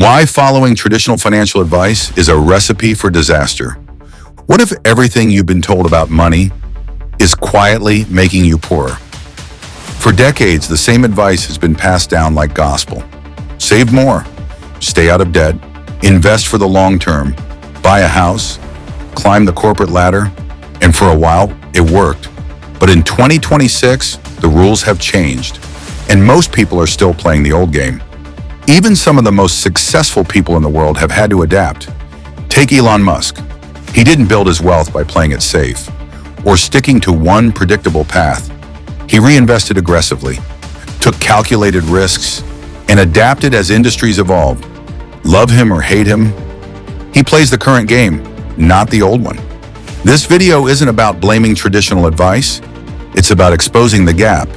Why following traditional financial advice is a recipe for disaster. What if everything you've been told about money is quietly making you poorer? For decades, the same advice has been passed down like gospel. Save more, stay out of debt, invest for the long term, buy a house, climb the corporate ladder, and for a while, it worked. But in 2026, the rules have changed, and most people are still playing the old game. Even some of the most successful people in the world have had to adapt. Take Elon Musk. He didn't build his wealth by playing it safe or sticking to one predictable path. He reinvested aggressively, took calculated risks, and adapted as industries evolved. Love him or hate him, he plays the current game, not the old one. This video isn't about blaming traditional advice. It's about exposing the gap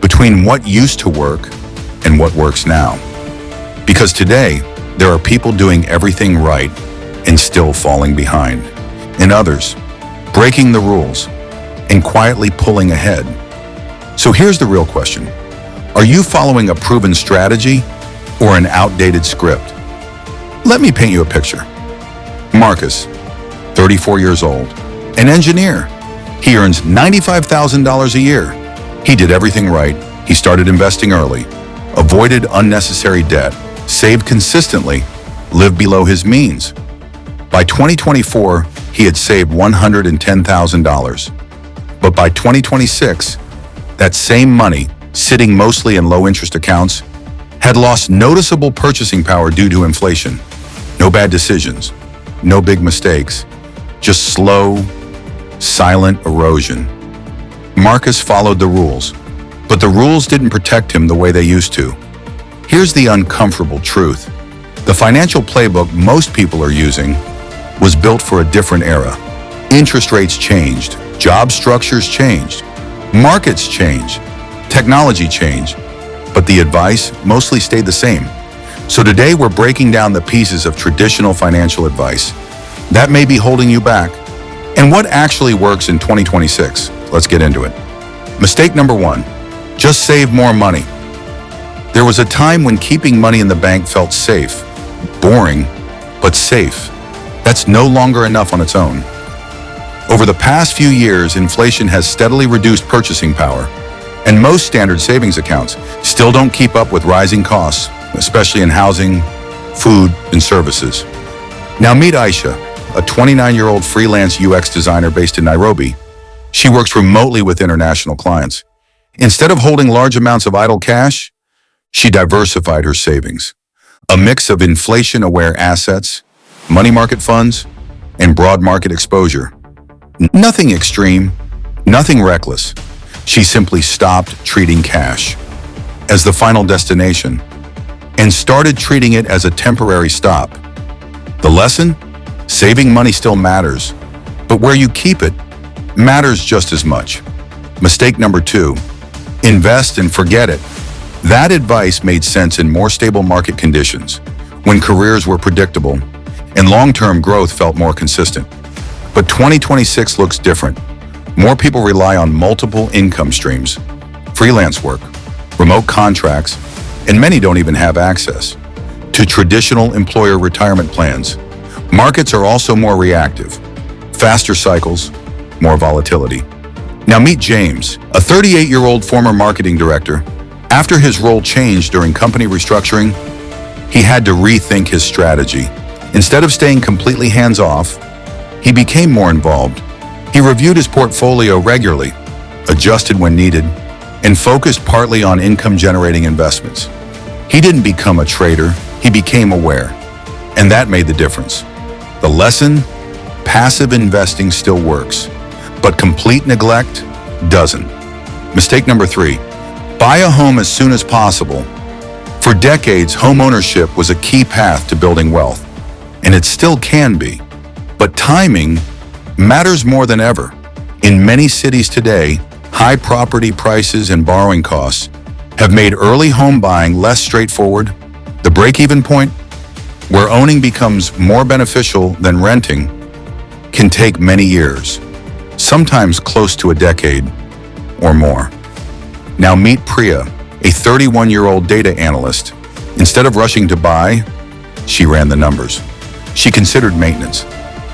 between what used to work and what works now. Because today, there are people doing everything right and still falling behind, and others breaking the rules and quietly pulling ahead. So here's the real question. Are you following a proven strategy or an outdated script? Let me paint you a picture. Marcus, 34 years old, an engineer. He earns $95,000 a year. He did everything right. He started investing early, avoided unnecessary debt, saved consistently, lived below his means. By 2024, he had saved $110,000. But by 2026, that same money, sitting mostly in low-interest accounts, had lost noticeable purchasing power due to inflation. No bad decisions, no big mistakes, just slow, silent erosion. Marcus followed the rules, but the rules didn't protect him the way they used to. Here's the uncomfortable truth. The financial playbook most people are using was built for a different era. Interest rates changed, job structures changed, markets changed, technology changed, but the advice mostly stayed the same. So today we're breaking down the pieces of traditional financial advice that may be holding you back and what actually works in 2026. Let's get into it. Mistake number one, just save more money. There was a time when keeping money in the bank felt safe, boring, but safe. That's no longer enough on its own. Over the past few years, inflation has steadily reduced purchasing power, and most standard savings accounts still don't keep up with rising costs, especially in housing, food, and services. Now meet Aisha, a 29-year-old freelance UX designer based in Nairobi. She works remotely with international clients. Instead of holding large amounts of idle cash, she diversified her savings. A mix of inflation-aware assets, money market funds, and broad market exposure. Nothing extreme, nothing reckless. She simply stopped treating cash as the final destination and started treating it as a temporary stop. The lesson? Saving money still matters, but where you keep it matters just as much. Mistake number two, invest and forget it. That advice made sense in more stable market conditions, when careers were predictable and long-term growth felt more consistent. But 2026 looks different. More people rely on multiple income streams, freelance work, remote contracts, and many don't even have access to traditional employer retirement plans. Markets are also more reactive, faster cycles, more volatility. Now meet James, a 38-year-old former marketing director. After his role changed during company restructuring, he had to rethink his strategy. Instead of staying completely hands-off, he became more involved. He reviewed his portfolio regularly, adjusted when needed, and focused partly on income-generating investments. He didn't become a trader, he became aware, and that made the difference. The lesson? Passive investing still works, but complete neglect doesn't. Mistake number three, buy a home as soon as possible. For decades, home ownership was a key path to building wealth, and it still can be. But timing matters more than ever. In many cities today, high property prices and borrowing costs have made early home buying less straightforward. The break-even point, where owning becomes more beneficial than renting, can take many years, sometimes close to a decade or more. Now meet Priya, a 31-year-old data analyst. Instead of rushing to buy, She ran the numbers. She considered maintenance,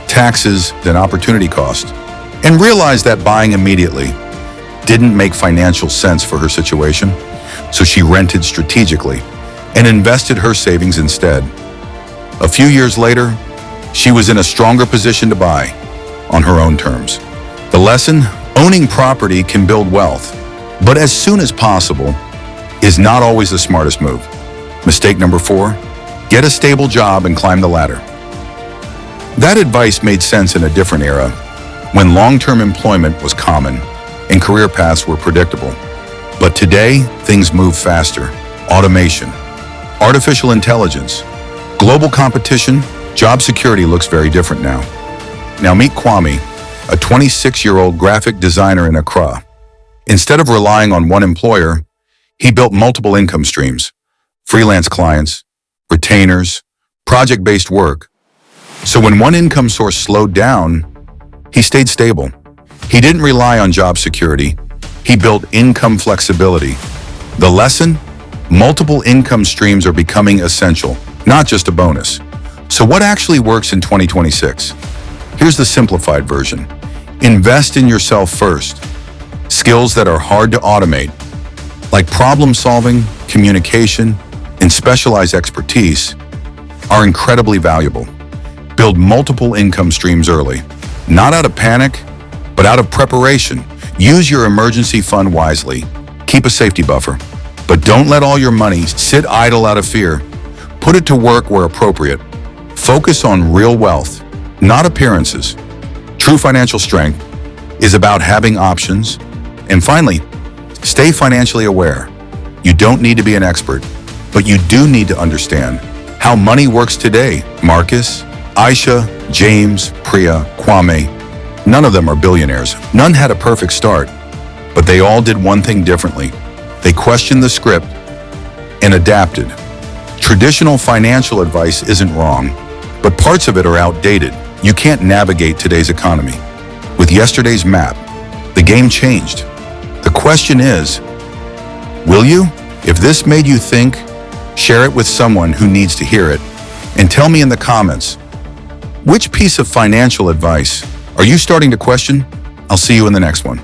taxes, then opportunity cost, and realized that buying immediately didn't make financial sense for her situation, so she rented strategically and invested her savings instead. A few years later, she was in a stronger position to buy on her own terms. The lesson: owning property can build wealth, but as soon as possible is not always the smartest move. Mistake number 4, get a stable job and climb the ladder. That advice made sense in a different era, when long-term employment was common and career paths were predictable. But today, things move faster. Automation, artificial intelligence, global competition, job security looks very different now. Now meet Kwame, a 26-year-old graphic designer in Accra. Instead of relying on one employer, he built multiple income streams: freelance clients, retainers, project-based work. So when one income source slowed down, he stayed stable. He didn't rely on job security. He built income flexibility. The lesson: multiple income streams are becoming essential, not just a bonus. So what actually works in 2026? Here's the simplified version. Invest in yourself first. Skills that are hard to automate, like problem solving, communication, and specialized expertise, are incredibly valuable. Build multiple income streams early, not out of panic, but out of preparation. Use your emergency fund wisely. Keep a safety buffer, but don't let all your money sit idle out of fear. Put it to work where appropriate. Focus on real wealth, not appearances. True financial strength is about having options. And finally, stay financially aware. You don't need to be an expert, but you do need to understand how money works today. Marcus, Aisha, James, Priya, Kwame, none of them are billionaires. None had a perfect start, but they all did one thing differently. They questioned the script and adapted. Traditional financial advice isn't wrong, but parts of it are outdated. You can't navigate today's economy with yesterday's map. The game changed. The question is, will you? If this made you think, share it with someone who needs to hear it, and tell me in the comments, which piece of financial advice are you starting to question? I'll see you in the next one.